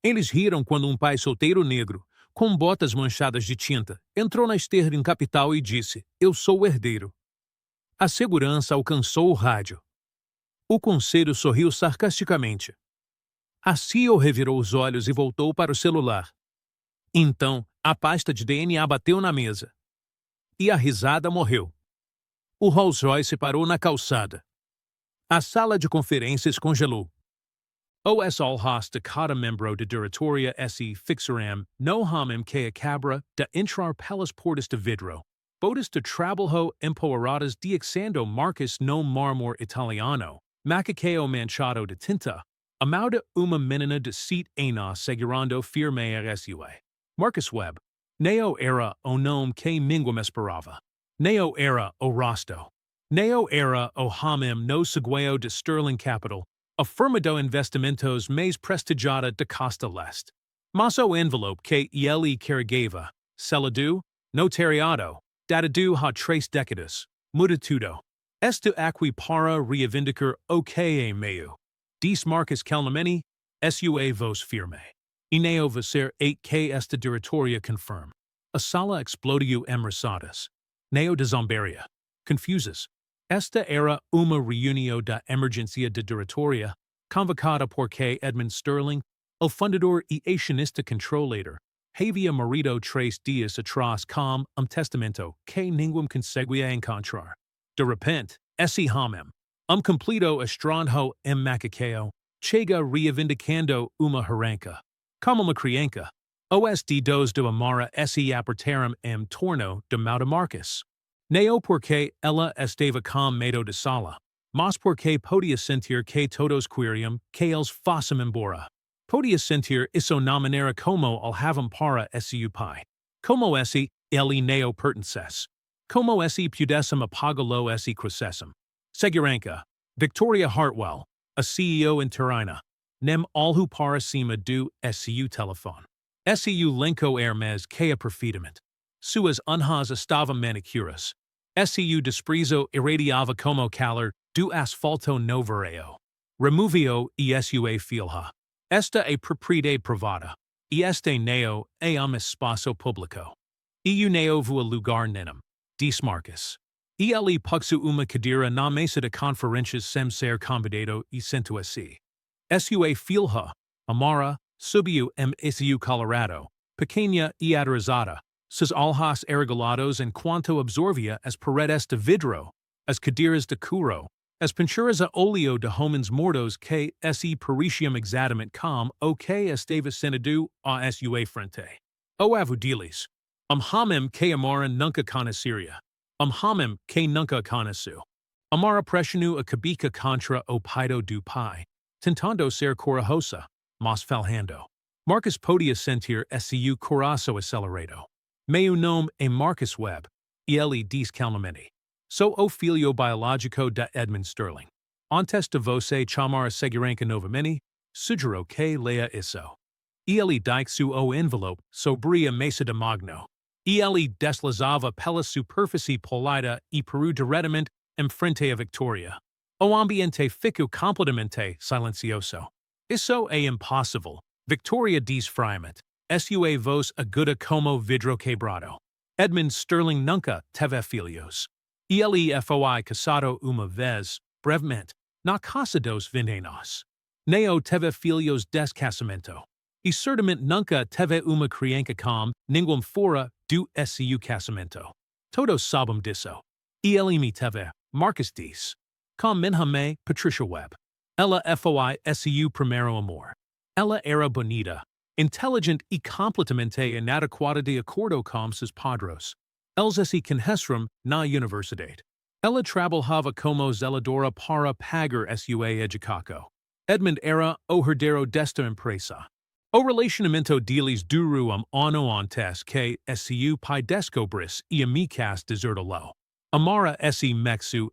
Eles riram quando um pai solteiro negro, com botas manchadas de tinta, entrou na esteira em capital e disse: "Eu sou o herdeiro." A segurança alcançou o rádio. O conselho sorriu sarcasticamente. A CEO revirou os olhos e voltou para o celular. Então, a pasta de DNA bateu na mesa. E a risada morreu. O Rolls-Royce parou na calçada. A sala de conferências congelou. Os Alhas de cada membro de diretoria se fixaram no homem que acabara de entrar pelas portas de vidro. Botas de trabalho empoeiradas dixendo marcas no mármore italiano, macacao manchado de tinta, amada uma menina de seat ena segurando firme a sua. Marcus Webb. Neo era o nome que ninguém esperava. Neo era o rosto. Neo era o homem no seguio de Sterling Capital, afirmado investimentos mais prestigiada de Costa Leste. Mas o envelope que ele carregava, selado, notariado, datado há 3 décadas, muda tudo. Este aqui para reivindicar o que é meio. Diz Marcus calmamente, sua voz firme. E neo ser 8 que esta diretoria confirme. A sala explodiu em risadas. Neo desambaria. Confuses. Esta era uma reunião da emergência de diretoria, convocada por que Edmund Sterling, o fundador e acionista controlador, havia morrido 3 dias atrás com testamento que ninguém conseguia encontrar. De repente, esse homem, completo estranho em macacao, chega reivindicando uma herança. Como uma criança, os dedos de Amara se apertaram em torno de Mauda Marcus. Neo porque ela estava com medo de Sala, mas porque podia sentir que todos queriam que eles fossem embora. Podia sentir isso na maneira como olhavam para seu pai. Como esse, ele neo pertences. Como esse pudessem apagá-lo esse crescessem. Segurança. Victoria Hartwell, a CEO interina. Nem olho para cima do seu telefone. Seu lenco Hermes que perfeitamente. Suas unhas estavam manicuras. Seu desprezo irradiava como calor do asfalto no verão. Removio e sua filha. Esta é propriedade privada. E este neo é espaço público. E o neo voa lugar nenhum. Diz Marcus. E ele puxou uma cadeira na mesa de conferências sem ser convidado e sentou-se. Sua filha, Amara, subiu seu Colorado, pequena e atrasada. Sus olhos arregalados enquanto absorvia as paredes de vidro, as cadeiras de couro, as pinturas a óleo de homens mortos que se pareciam exatamente como o que estava sentado a sua frente. O avudilis. Homem que Amara nunca conheceria. Homem que nunca conheceu. Amara pressionou a cabeça contra o peito do pai, tentando ser corajosa, mas falhando. Marcus podia sentir seu coração acelerado. Meu nome é Marcus Webb, e ele diz calmamente. Sou o filho biológico de Edmund Sterling. Antes de você chamar a segurança novamente, sugiro que leia isso. E ele deixou o envelope sobre a mesa de magno. E ele deslizava pela superfície polida e parou diretamente em frente a Victoria. O ambiente ficou completamente silencioso. Isso é impossível, Victoria diz friamente. Sua voz aguda como vidro quebrado. Edmund Sterling nunca teve filhos. E ele foi casado uma vez, brevemente, na casa dos 20 anos. Neo teve filhos des casamento. E certamente nunca teve uma criança com ninguém fora do seu casamento. Todos sabem disso. E ele me teve, Marcus diz. Com minha mãe, Patricia Webb. Ela foi seu primeiro amor. Ela era bonita, inteligente e completamente inadequada de acordo com seus padrões. Eles se conheceram na universidade. Ela trabalhava como zeladora para pagar sua educação. Edmund era o herdeiro desta empresa. O relacionamento deles durou ano antes que seu pai descobrisse e amicas desertá-lo. Amara se mexeu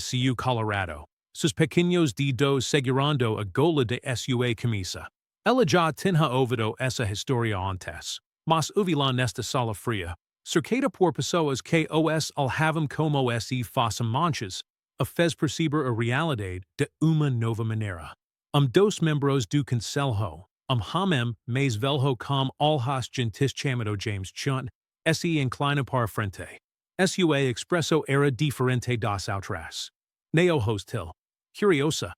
seu Colorado. Seus pequenos dedos segurando a gola de sua camisa. Ela já tinha ouvido essa história antes, mas ouvi-la nesta sala fria, cercada por pessoas que os olhavam como se fossem manchas, a fez perceber a realidade de uma nova maneira. Dos membros do conselho, hamem mais velho com alhas gentis chamado James Chunt, se inclina para frente. Sua expresso era diferente das outras. Neo hostil. Curiosa.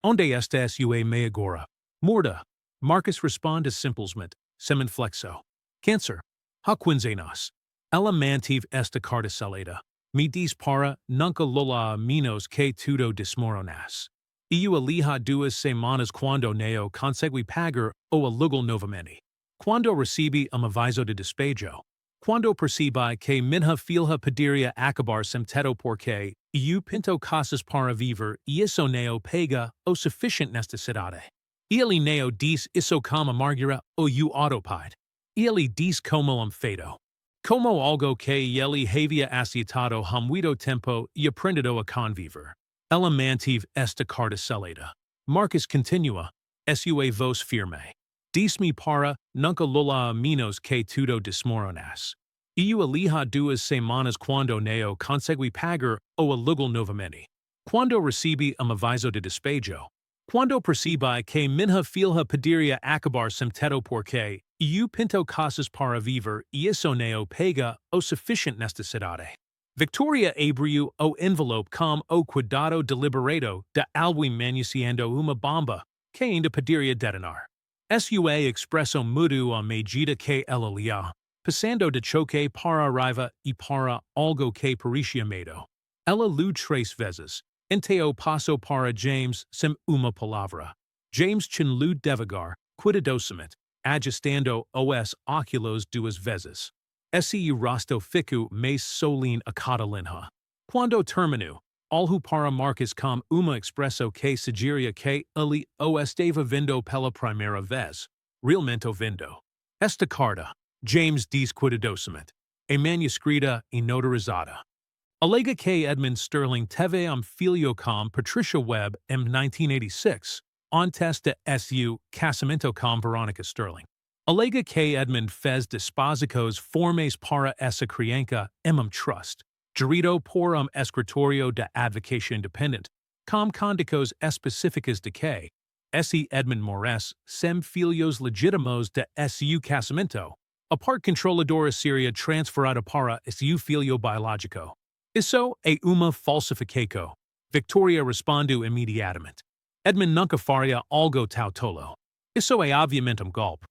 Onde esta sua me agora? Morda. Marcus responde simplesmente, semen flexo. Câncer. Ha quinzenas. Ela mantive esta carta salada. Me diz para nunca lola menos que tudo desmoronas. Eu alija duas semanas quando neo consegui pagar o aluguel novamente. Quando recebi aviso de despejo. Quando percebi que minha filha poderia acabar sem teto porque eu pinto casas para viver e isso neo pega o suficiente nesta cidade. Ele neo diz isso como amargura o eu autopide. Ele diz como feito. Como algo que ele havia aceitado há muito tempo e aprendido a conviver. Ela mantive esta carta salada. Marcus continua, sua voz firme. Diz-me para nunca lola menos que tudo desmoronas. Eu alija duas semanas quando neo consegui pagar o aluguel novamente. Quando recebi aviso de despejo. Quando percebi que minha filha poderia acabar sem teto porque eu pinto casas para viver e isso neo pega o suficiente nesta cidade. Victoria abriu o envelope com o cuidado deliberado de alguém manuseando uma bomba que ainda poderia detonar. Sua expresso mudou à medida que ela lia, passando de choque para raiva e para algo que parecia medo. Ela leu 3 vezes, então passo para James sem uma palavra. James leu devagar, cuidadosamente, ajustando os óculos 2 vezes. Esse rosto ficou mais solene a cada linha. Quando terminou, olhou para Marcus com uma expresso que sugeria que ele o estava vendo pela primeira vez. Realmente vendo. Esta carta, James diz cuidadosamente, é manuscrita e notarizada. Alega que Edmund Sterling teve filho com Patricia Webb em 1986, antes de su casamento com Veronica Sterling. Alega que Edmund fez despósitos formais para essa criança em trust, gerido por escritório de advocacia independente, com condições específicas de que esse Edmund Morris sem filhos legítimos de su casamento, a parte controladora seria transferida para su filho biológico. Isso é uma falsificação. Victoria respondeu imediatamente. Edmund nunca faria algo tal tolo. Isso é obviamente golpe.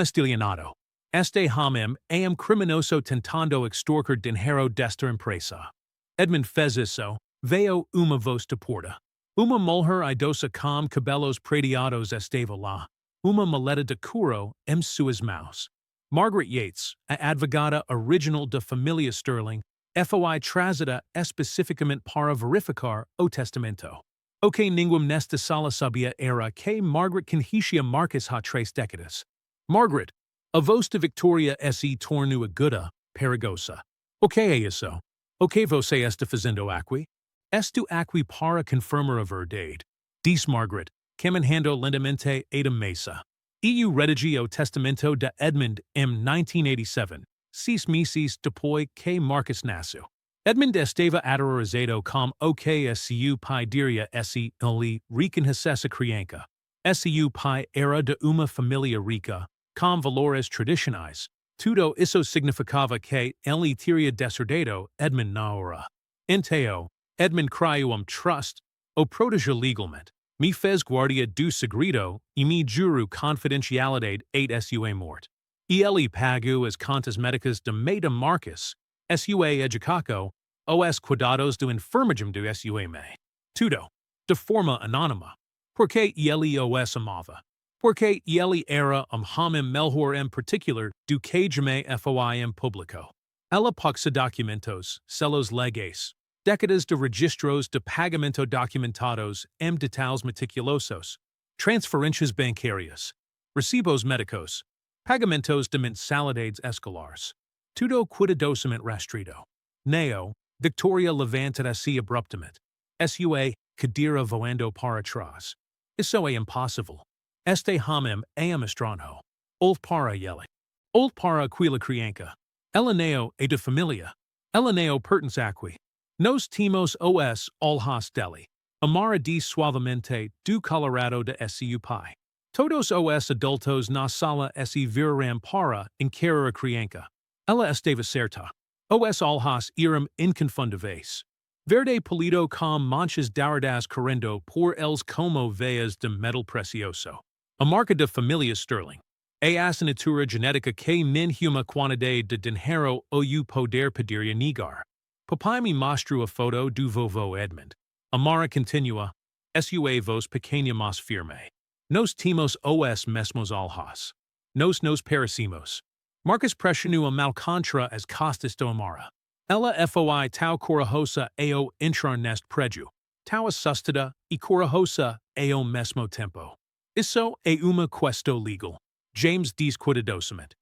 Estelionato. Este homem é criminoso tentando extorquir dinheiro desta empresa. Edmund fez isso, veio uma voz de porta. Uma mulher idosa com cabelos prateados estava lá. Uma maleta de couro em suas mãos. Margaret Yates, a advogada original da família Sterling, foi trazida especificamente para verificar o testamento. O que ninguém nesta sala sabia era que Margaret conhecia Marcus há 3 décadas. Margaret, a voz de Victoria se tornou aguda, perigosa. O que é isso? O que você está fazendo aqui? Estou aqui para confirmar a verdade. Diz Margaret, caminhando lentamente a mesa. Eu redigi o testamento de Edmund em 1987, 6 meses depois que Marcus nasceu. Edmund estava aterrorizado com o que su pai diria se ele reconhecesse a criança. Su pai era de uma família rica, com valores tradicionais. Tudo isso significava que ele teria deserdado Edmund na hora. Então, Edmund criou trust, o protegeu legalmente, me fez guardia do segredo e me jurou confidencialidade at sua morte. E ele pagou as contas médicas de Madame Marcus, sua educado, os cuidados do enfermagem do sua mãe. Tudo, de forma anônima. Porque ele os amava. Porque ele era homem melhor em particular do que jamais foi em público. Ela poxa documentos, selos legais, décadas de registros de pagamento documentados em detalhes meticulosos, transferências bancárias, recibos médicos, pagamentos de mensalidades escolares. Tudo cuidadosamente rastreado. Neo, Victoria levanta-se abruptamente. Sua cadeira voando para trás. Isso é impossível. Este homem é estranho. Olhe para ele. Olhe para aquela criança. Ela neo é de família. Ela neo pertence aqui. Nós temos os olhos dele. Amara diz suavemente do Colorado de su pai. Todos os adultos na sala se viram para encarar a criança. Ela estava certa. Os olhos eram inconfundíveis. Verde polido com manchas douradas correndo por eles como veias de metal precioso. A marca de família Sterling. A assinatura genética que nenhuma quantidade de dinheiro ou poder poderia negar. Papai me mostrou a foto do vovô Edmund. Amara continua. Sua voz pequena mas firme. Nos temos os mesmos olhos. Nos parecimos. Marcus pressionou a mal contra as costas do Amara. Ela foi tão corajosa ao entrar neste prédio. Tão assustada e corajosa ao mesmo tempo. Isso é uma questão legal. James diz cuidadosamente.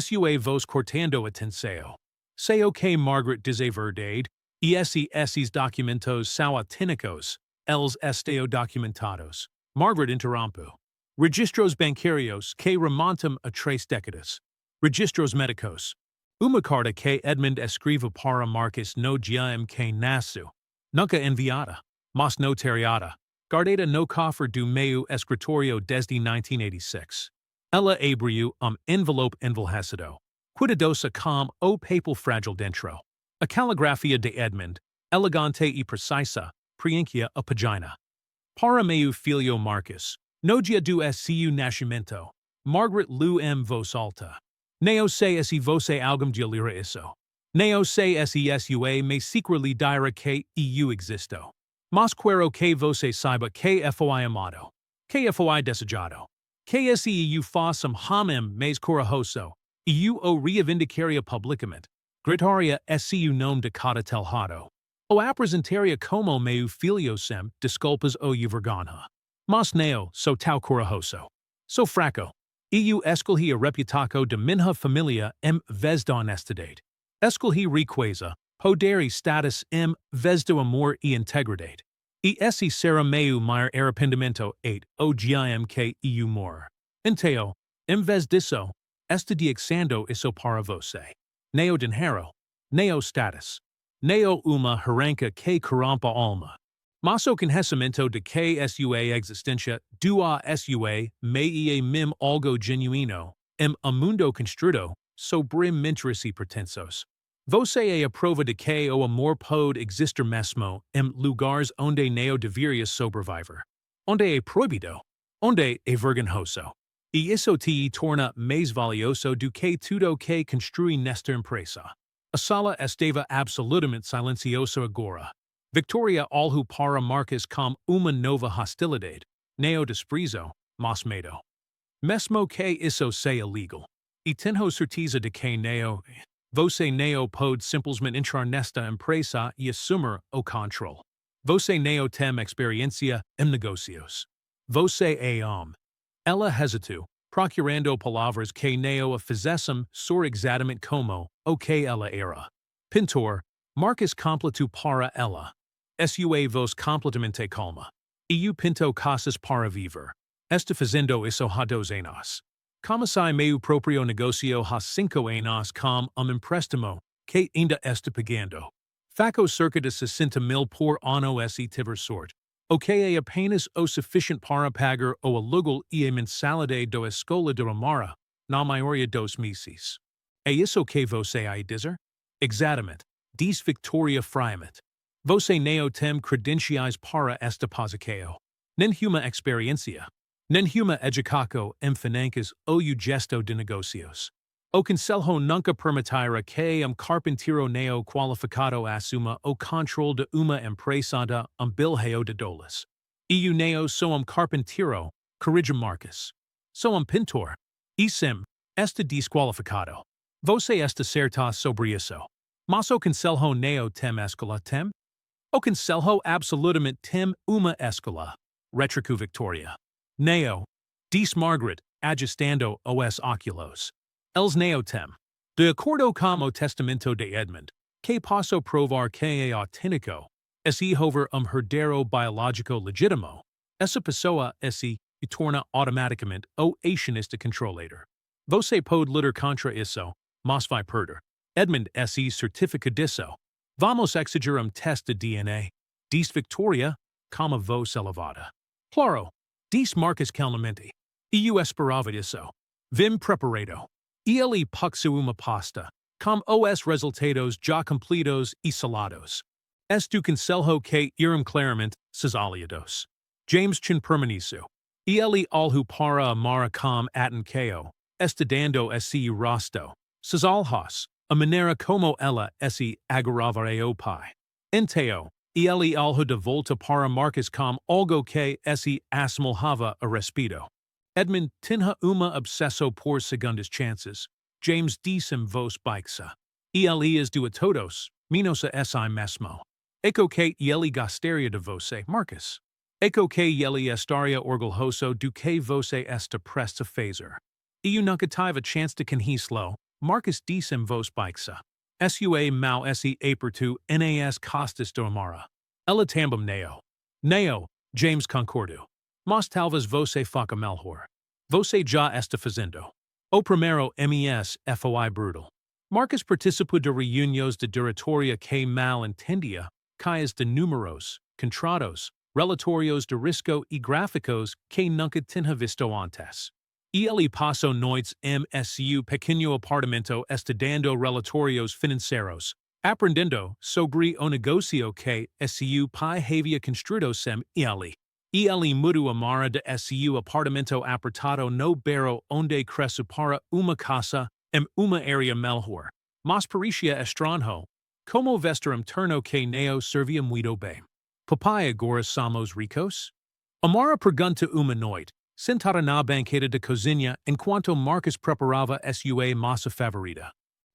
Sua voz cortando atenção. Sei o que Margaret diz a verdade, e esses documentos são autênticos. Eles estão documentados. Margaret interrompe. Registros bancários que remontam a 3 décadas. Registros médicos. Uma carta que Edmund escreve para Marcus no dia que nasceu. Nunca enviada, mas notariada. Guardada no cofre do meu escritório desde 1986. Ela abriu envelope envelhecido. Cuidadosa com o papel frágil dentro. A caligrafia de Edmund, elegante e precisa, preenchia a página. Para meu filho Marcus, no dia do seu nascimento, Margaret Lou M. voz alta. Neo sei se você algum dia lira isso. Neo sei se sua me secretly dirá que eu existo. Mas quero que você saiba que foi amado. Que foi desejado. Que se eu façam hamem mais corajoso. Eu o reivindicaria publicamente. Gritaria seu nome de cada telhado. O apresentaria como meu filho sem desculpas ou vergonha. Mas neo sou tão corajoso. Sou fraco. Eu escolhi a reputação de minha família vez da honestidade. Escolhi riqueza, poder e status vez do amor e integridade. E esse será meu maior arrependimento o dia que eu morrer. Então, vez disso, estudando isso para você. Neo dinheiro, neo status, neo uma herança que corrompa alma. Mas o conhecimento de que sua existência dua sua me mim algo genuíno, a mundo construído, sobre mentiras e pretensos. Você é a prova de que o amor pode existir mesmo lugares onde neo deveria sobreviver. Onde é proibido, onde é vergonhoso. E isso te torna mais valioso do que tudo que construi nesta empresa. A sala estava absolutamente silenciosa agora. Victoria olhou para Marcus com uma nova hostilidade. Neo desprezo, mas medo. Mesmo que isso seja legal. E tenho certeza de que você neo pode simplesmente entrar nesta empresa e assumir o controle. Você neo tem experiência negócios. Você é Ela hesitou, procurando palavras que neo a fizessem sur exatamente como o que ela era. Pintor, Marcus completou para ela. Sua voz completamente calma. Eu pinto casas para viver. Está fazendo isso há 2 anos. Comecei meu próprio negócio há 5 anos com empréstimo que ainda está pagando. Faco cerca de 60,000 por ano se tiver sorte. O que é apenas o suficiente para pagar o aluguel e a mensalidade da escola de Amara, na maioria dos meses. É isso que você a dizer? Exatamente, diz Victoria friamente. Você não tem credenciais para esta posição. Nenhuma experiência. Nenhuma educação finanças ou gesto de negócios. O conselho nunca permitirá que carpinteiro neo qualificado assuma o controle de uma empresa de bilhão de dólares. Eu neo sou carpinteiro, corrija Marcus. Sou pintor. E sim, está desqualificado. Você está certa sobre isso. Mas o conselho neo tem escola tem? O conselho absolutamente tem uma escola. Retricu Victoria. Neo. Diz Margaret, ajustando os óculos. Els neo tem. De acordo com o testamento de Edmund, que posso provar que é autêntico, esse hover herdeiro biológico legítimo, essa pessoa se torna automaticamente o acionista controlador. Você pode lutar contra isso, mas vai perder. Edmund se certifica disso. Vamos exigir test de DNA. Diz Victoria, com a voz elevada. Claro, diz Marcus calmamente. EU esperava isso. Vim preparado. Ele puxu uma pasta. Com os resultados já completos e salados. Estu conselho que irem claramente, ses aliados. James chin permaneço. Ele alhu para amara com atenkeo. Estudando esse rosto. Ses alhos. A maneira como ela esse agravare pai. Enteo. Ele alhu de volta para marcas com algo que esse assimilhava a respeto. Edmund tinha uma obsesso por segundas chances. James dissem vos baixa. Ele es do a todos, menos a esse mesmo. Eco que ele gastaria de você, Marcus. Eco que ele estaria orgulhoso do que você está presta fazer. Eu nunca tive a chance de conhecerlo, Marcus dissem vos baixa. Sua mau esse apertu nas costas do amara. Ela também neo. Neo, James concordo. Mas talvez você faça melhor. Você já está fazendo. O primeiro mes foi brutal. Marcus participou de reuniões de diretoria que mal entendia, caias de números, contratos, relatórios de risco e gráficos que nunca tinha visto antes. Ele passou noites su pequeno apartamento estudando relatórios financeiros, aprendendo sobre o negócio que su pai havia construído sem ele. Ele mudou amara de su apartamento apertado no bairro onde cresce para uma casa uma área melhor. Mas parecia estranho, como vestir terno que neo servia muito bem. Papai agora somos ricos? Amara pergunta uma noite, sentada na banqueta de cozinha enquanto Marcus preparava sua massa favorita.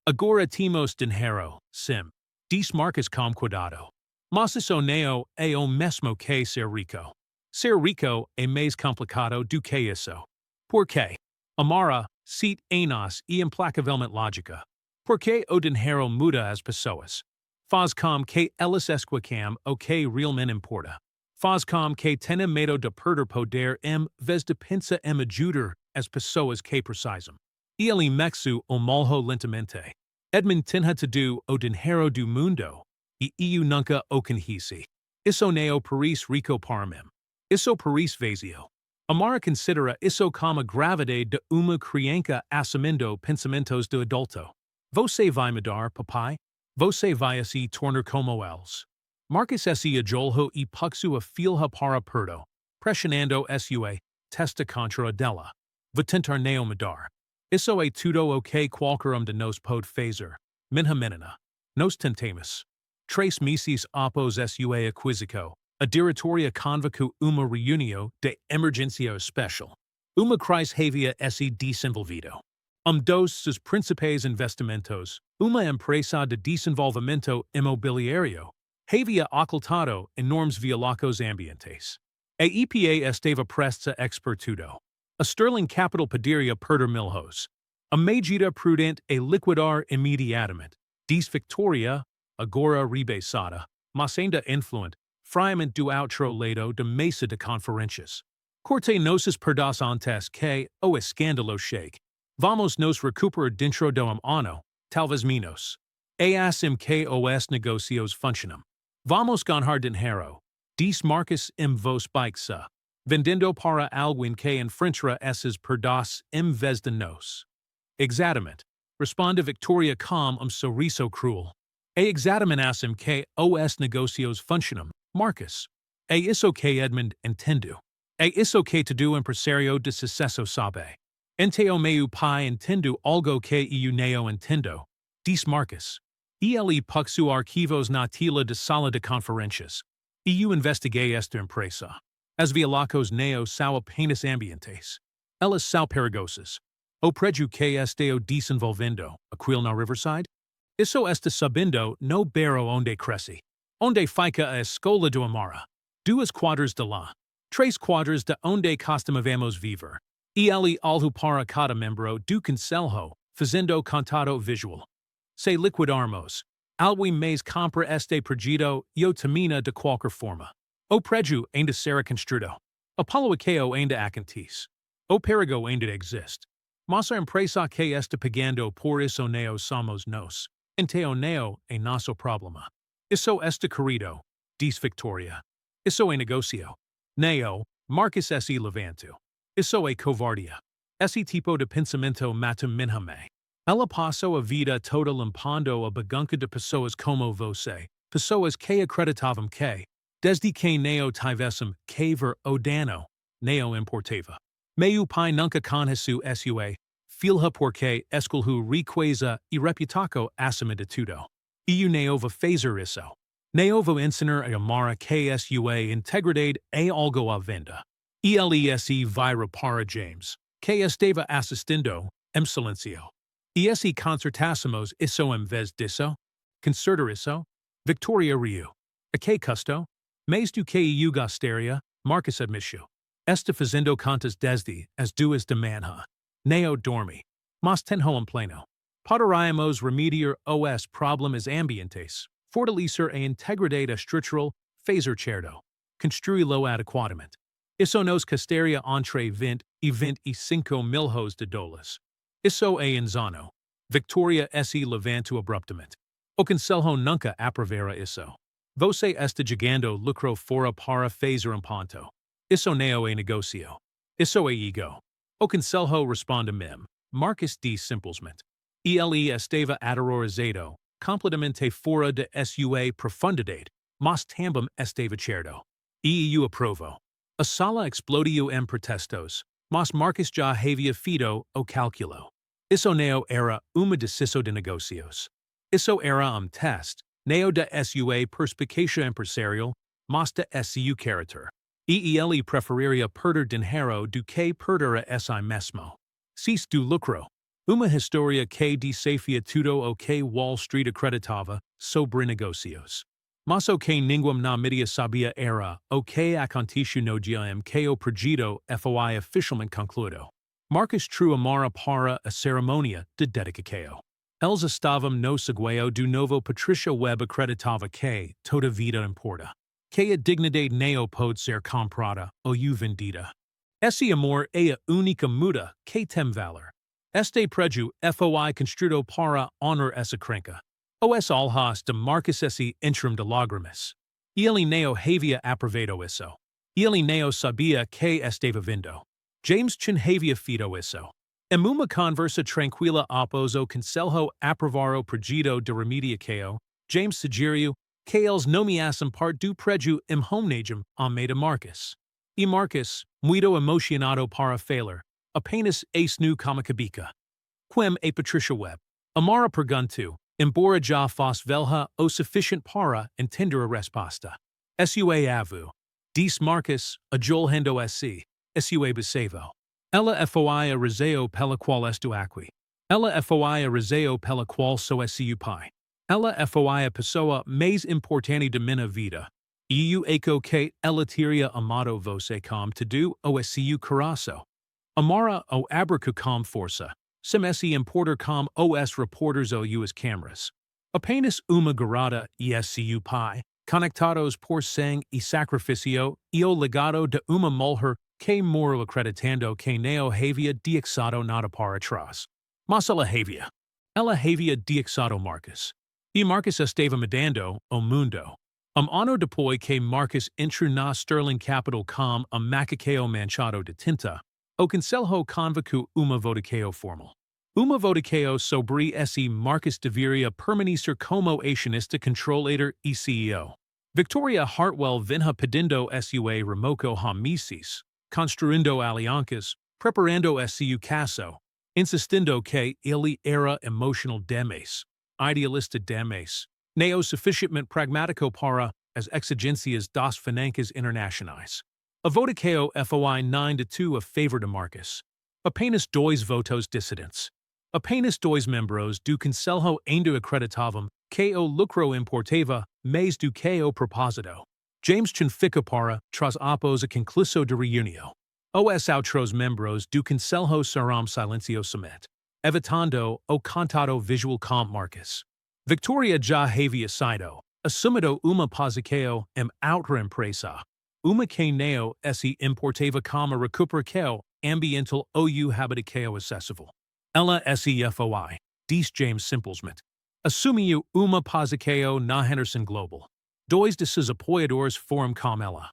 Agora temos dinheiro, sim. Diz Marcus com cuidado. Mas isso neo é o mesmo que ser rico. Ser rico é mais complicado do que isso. Por quê? Amara, sit enos e implacavelmente lógica. Porque o dinheiro muda as pessoas. Faz com que elas esquecam o que realmente importa. Faz com que tenha medo de perder poder vez de pensar ajudar as pessoas que precisam. Ele mexu o molho lentamente. Edmund tinha tudo o dinheiro do mundo, e eu nunca o conheci. Isso neo paris rico para mim. Isso paris vazio. Amara considera isso como a gravidade de uma criança assumindo pensamentos do adulto. Você vai mudar, papai? Você vai se tornar como eles. Marcus se ajolho e puxu a filha para perto, pressionando sua testa contra dela. Vou tentar neo mudar. Isso é tudo o que qualquer de nós pode fazer. Minha menina. Nós tentamos. 3 meses após sua aquisição, a diretoria convocou uma reunião de emergência especial. Uma crise havia se desenvolvido. Dos seus principais investimentos, uma empresa de desenvolvimento imobiliário, havia ocultado enormes violacos ambientes. A EPA estava presta a expor tudo. A Sterling Capital poderia perder milhões. A medida prudente é liquidar imediatamente. Diz Victoria, agora rebaixada, mas ainda influente, friamente do outro lado da mesa de conferências. Corte nossas perdas antes que o escândalo chegue. Vamos nos recuperar dentro do ano, talvez menos. Assim que os negócios funcionam. Vamos ganhar dinheiro. Diz Marcus vos baixa. Vendendo para alguém que enfrentará essas perdas vez de nós. Exatamente. Responde Victoria com sorriso cruel. É exatamente assim que os negócios funcionam, Marcus. É isso que Edmund entendo. É isso que todo empresário de sucesso sabe. Enteo meu pai entendo algo que eu não entendo. Diz Marcus. Ele puxu arquivos na tela de sala de conferências. Eu investiguei esta empresa. As violacos neo são apenas ambientes. Elas são perigosas. O prédio que estão desenvolvendo, aquilo na Riverside? Isso está subindo no bairro onde cresce. Onde fica a escola do Amara. 2 quadras de lá. 3 quadras de onde costumávamos viver. Ele alhu para cada membro do conselho, fazendo contato visual. Se liquidarmos, alguém mais compra este projeto e termina de qualquer forma. O prédio ainda será construído. Apollo Akeo ainda acontece. O perigo ainda existe. Mas a empresa que está pagando por isso neo somos nós. Então neo é nosso problema. Isso está querido, diz Victoria. Isso é negocio. Neo, Marcus se levantou. Isso é covardia. Esse tipo de pensamento mata minhame. Ela passou a vida toda limpando a bagunça de pessoas como você, pessoas que acreditavam que, desde que neo tivessem que ver o dano, neo importava. Meu pai nunca conheceu sua filha porque escolheu riqueza e reputação acima de tudo. E o neo va fazer isso. Neo va ensinar a amar que sua integridade é algo à venda. ELESE vira para James, que estava assistindo, em silencio. E se concertássemos isso em vez disso? Concertar isso? Victoria Rio. A que custo? Mais do que eu gostaria, Marcus admitiu. Está fazendo contas desde as duas de manhã. Neo dorme. Mas tenho em pleno. Poderíamos remediar os problemas ambientes, fortalecer a integridade estrutural, fazer certo. Construí-lo adequadamente. Isso nos custaria entre 20 e 25 milhões de dólares. Isso é insano. Victoria se levantou abruptamente. O conselho nunca aprovará isso. Você está jogando lucro fora para fazer ponto. Isso não é negocio. Isso é ego. O conselho responde mem. Marcus diz simplesmente. Ele estava aterrorizado, completamente fora de sua profundidade, mas também estava certo. E eu aprovo. A sala explodiu em protestos, mas Marcus já havia feito o cálculo. Isso não era uma decisão de negocios. Isso era teste, não de sua perspicácia empresarial, mas de seu caráter. E ele preferiria perder dinheiro do que perder a si mesmo. Cis do lucro. Uma história que desafia tudo o que Wall Street acreditava sobre negocios. Mas o que ninguém na mídia sabia era o que aconteceu no dia em que o projeto foi oficialmente concluído. Marcus true amara para a cerimônia de dedicação. Eles estavam no seguio do novo Patricia Webb acreditava que toda vida importa. Que a dignidade não pode ser comprada ou vendida. Esse amor é a única muda que tem valor. Este prédio foi construído para honrar essa crenca. Os alhas de Marcus esse interim de lágrimas. Ele não havia aprovado isso. Ele não sabia que estava vindo. James Chin havia feito isso. Em uma conversa tranquila após o conselho aprovar o projeto de remediação, James sugeriu que eles nomeassem parte do prédio em homenagem a de Marcus. E Marcus, muito emocionado para falar, apenas nu como cabica. Quem é Patricia Webb? Amara perguntou, embora já fosse velha o suficiente para entender a resposta. Sua avó. Diz Marcus, ajolhendo sua bisavó. Ela foi a razão pela qual estou aqui. Ela foi a razão pela qual sou seu pai. Ela foi a pessoa mais importante de minha vida. E eu acho que ela teria amado você como tudo o seu coração. Amara o abraço com força. Sem esse importar como os reporters ou as câmeras. Apenas uma garota e seu pai, conectados por sangue e sacrifício, e o legado de uma mulher que morreu acreditando que não havia deixado nada para trás. Mas ela havia. Ela havia deixado Marcus. E Marcus estava mudando o mundo. Ano depois que Marcus entrou na Sterling Capital com macacao manchado de tinta, o conselho convocou uma votação formal. Uma votação sobre esse Marcus deveria permanecer como acionista controlador e CEO. Victoria Hartwell vinha pedindo sua remoco meses, construindo alianças, preparando seu caso, insistindo que ele era emotional demais, idealista demais, não suficientemente pragmático para as exigências das finanças internacionais. A votação foi 9-2 a favor de Marcus. Apenas dois votos dissidentes. Apenas dois membros do conselho ainda acreditavam que o lucro importava mais do que o propósito. James Chin fica para trás após a conclusão da reunião. Os outros membros do conselho serão silenciosamente, evitando o contato visual com Marcus. Victoria já havia saído, assumido uma posição em outra empresa. Uma que não se importava como recuperação ambiental ou habitação acessível. Ela foi, diz James simplesmente. Assumiu uma posição na Henderson Global. Dois de seus apoiadores foram com ela.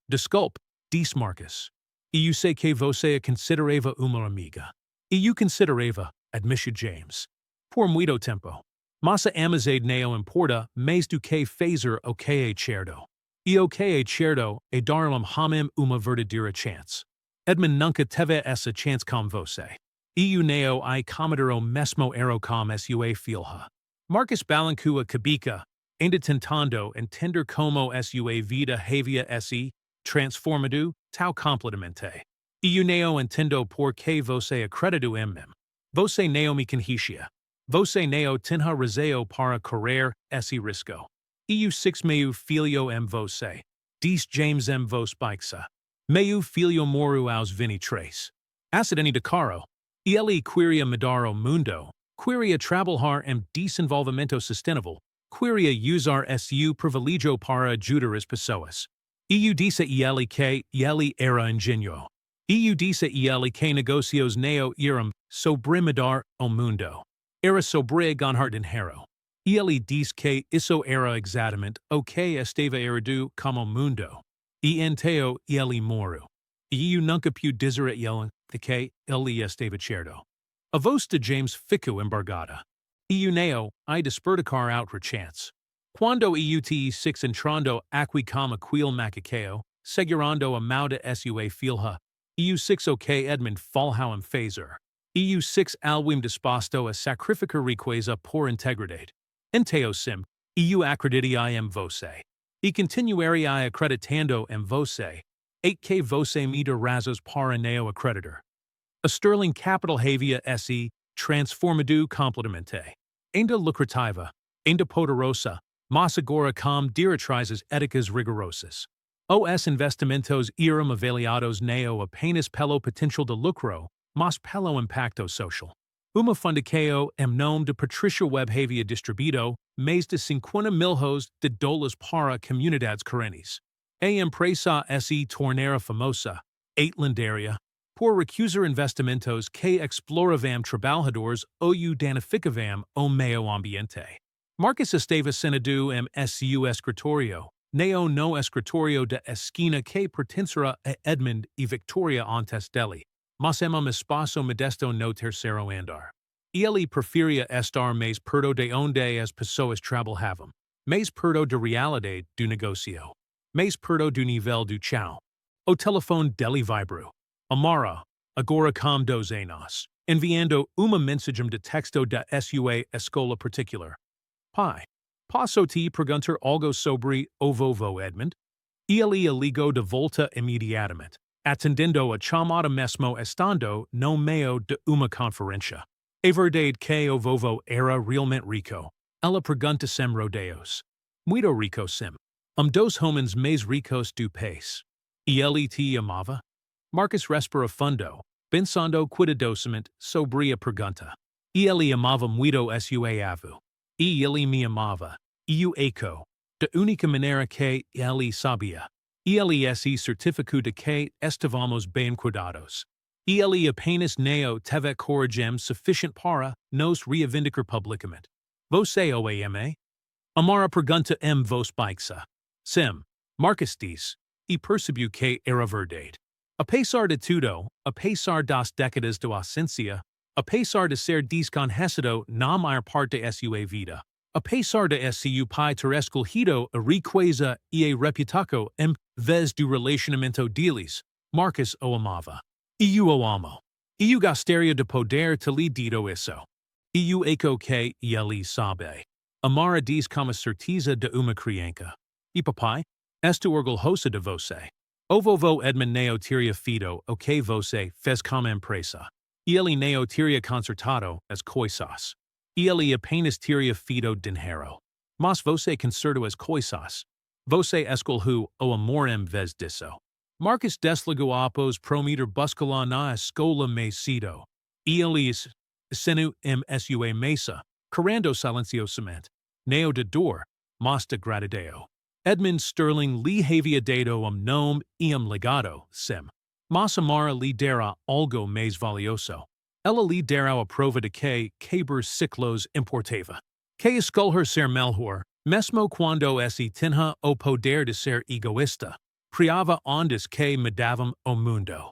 Desculpe, diz Marcus. Eu sei que você considerava uma amiga. Eu considerava, admitiu James. Por muito tempo. Massa amizade não importa mais do que fazer o que é certo. E o que é certo é dar-lhe hamim uma verdadeira chance. Edmund nunca teve essa chance com você. Eu não I commodore o mesmo erro com sua filha. Marcus Balancua Cabica, ainda tentando entender como sua vida havia se transformado tal completamente. Eu não entendo por que você acreditou em mim. Você não me conhecia. Você não tinha razão para correr esse risco. Eu six meu filho em você. Diz James em vos baixa. Meu filho moro aos 23. Acidente de carro. Ele queria mudar o mundo. Queria trabalhar em desenvolvimento sustentável. Queria usar su privilégio para ajudar as pessoas. Eu disse ele que ele era engenho. Eu disse ele que negocios não eram sobre mudar o mundo. Era sobre ganhar dinheiro. Ele diz que isso era exatamente o que estava errado com o mundo. E então ele morreu. Eu nunca pude dizer a ele que ele estava certo. A voz de James ficou embargada. Eu não I desperdicar outra chance. Quando eu te six entrando aqui como aquele macaqueo, segurando a mão de sua filha, eu six o que Edmund Falhauem fazer. Eu six alwim disposto a sacrificar riqueza por integridade. Enteo sim, eu acreditaria em você. E continuaria acreditando em você. Eight que você me dá razões para não acreditar. A sterling capital havia se transformado completamente. Ainda lucrativa, ainda poderosa, mas agora com diretrizes éticas rigorosas. Os investimentos eram avaliados não apenas pelo potencial de lucro, mas pelo impacto social. Uma fundação em nome de Patricia Webb havia distribuído mais de 50 milhões de dólares para comunidades carentes. A empresa se tornara famosa, lendária, por recusar investimentos que exploravam trabalhadores ou danificavam o meio ambiente. Marcus estava sentado em seu escritório, no escritório de esquina que pertencerá a Edmund e Victoria antes dele, mas em espaço modesto no terceiro andar. Ele preferia estar mais perto de onde as pessoas trabalhavam, mais perto da realidade do negócio, mais perto do nível do chão. O telefone dele vibrou. Amara, agora com 2 anos, enviando uma mensagem de texto da sua escola particular. Pai, posso te perguntar algo sobre o vovô Edmund? Ele ligou de volta imediatamente, atendendo a chamada mesmo estando no meio de uma conferência. É verdade que o vovô era realmente rico. Ela pergunta sem rodeios. Muito rico sim. Dos homens mais ricos do país. E ele te amava? Marcus respira fundo, pensando cuidadosamente sobre a pergunta. E ele amava muito sua avó. E ele me amava. Eu eco. Da única maneira que ele sabia. E ele se certificou de que estávamos bem cuidados. E ele apenas não teve coragem suficiente para nos reivindicar publicamente. Você o ama? Amara pergunta em voz baixa. Sim, Marcus diz. E percebeu que era verdade. Apesar de tudo, apesar das décadas de ausência, apesar de ser desconhecido na maior parte de sua vida, apesar de seu pai ter escolhido a riqueza e a reputação em vez do relacionamento deles, Marcus o amava. Eu o amo. Eu gostaria de poder te lhe dito isso. Eu eco que ele sabe. Amara diz com a certeza de uma criança. E papai, estou orgulhosa de você. O vovô Edmund não teria feito o que você fez como empresa. Ele não teria consertado as coisas. Ele apenas teria feito dinheiro. Mas você consertou as coisas. Você escolheu o amor em vez disso. Marcus desligou após prometer buscá-la na escola mais cedo. Ele senu em sua mesa, correndo silenciosamente. Não de dor, mas de gratidão. Edmund Sterling lhe havia dado nome e legado, sim. Mas Amara lhe dera algo mais valioso. Ela lhe dera a prova de que quebrar ciclos importava. Que escolher ser melhor, mesmo quando se tinha o poder de ser egoísta. Priava ondas que mudavam o mundo.